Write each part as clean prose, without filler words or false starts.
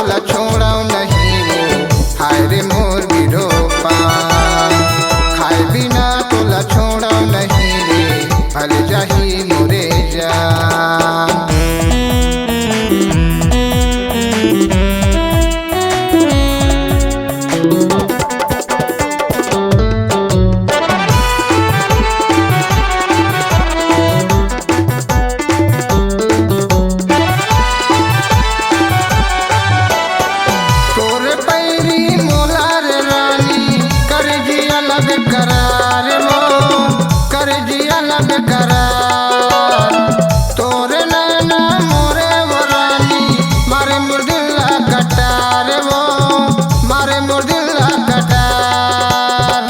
तोला छोड़ा नहीं वो हाय रे मोर बिरोपा। खाए बिना तोला छोड़ा नहीं रे भले जाही मोरे जा। करार वो कर जिया लब करार तोरे नैना मोरे वो रानी मारे मुर्दिल्ला कटार वो मारे मुर्दिल्ला कटार।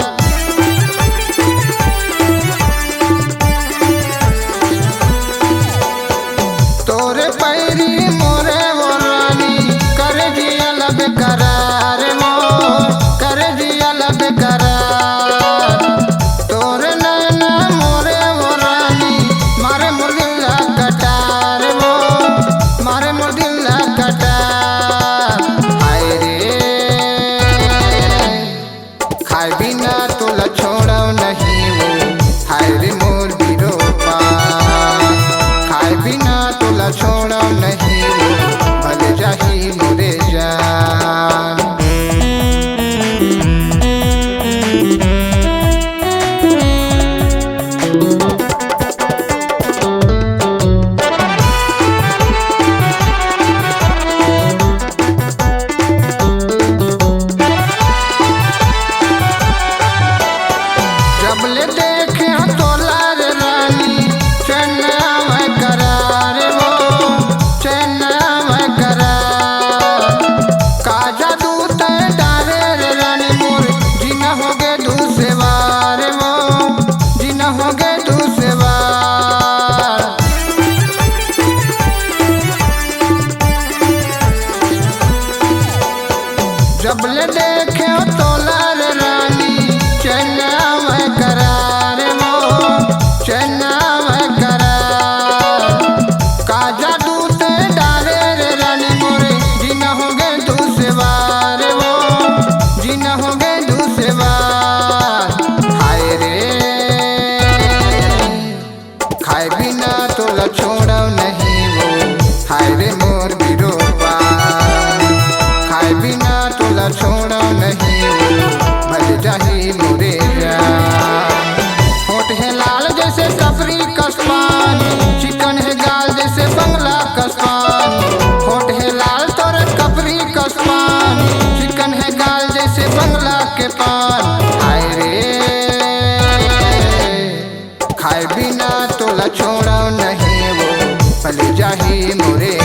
तोरे पैरी मोरे वो रानी कर जिया लब करार वो कर जिया लब करार। खाए बिना तोला छोड़ा नहीं वो हाय रे मोर बिरोपा। खाए बिना तोला छोड़ा नहीं वो भले जाही मोरे जा। जबले देखे तोला रे रानी चैना में करार वो चैना में करार। काजा दूत डारे रे रानी मोर जीना हो गए दूसरे बार वो जीना हो गए दूसरे बार। जबले देखे तोला रे रानी चैना में करार वो चैना में करार। काजा दूत डारे रे रानी मोरे जीना हो गए दूसरे बार वो जीना हो गए दूसरे बार। हाय रे खाए बिना तोला छोड़ा नहीं वो हाय रे मोर बिरोपा। खाए बिना तोला छोड़ा नहीं वो भले जाही मोरे जा। होठ है लाल जैसे कफरी कस्मान चिकन है गाल जैसे बंगला कस्मान। होठ है लाल तोरे कफरी कस्मान चिकन है गाल जैसे बंगला के पान। हाय रे खाए बिना तोला छोड़ा नहीं वो भले जाही मोरे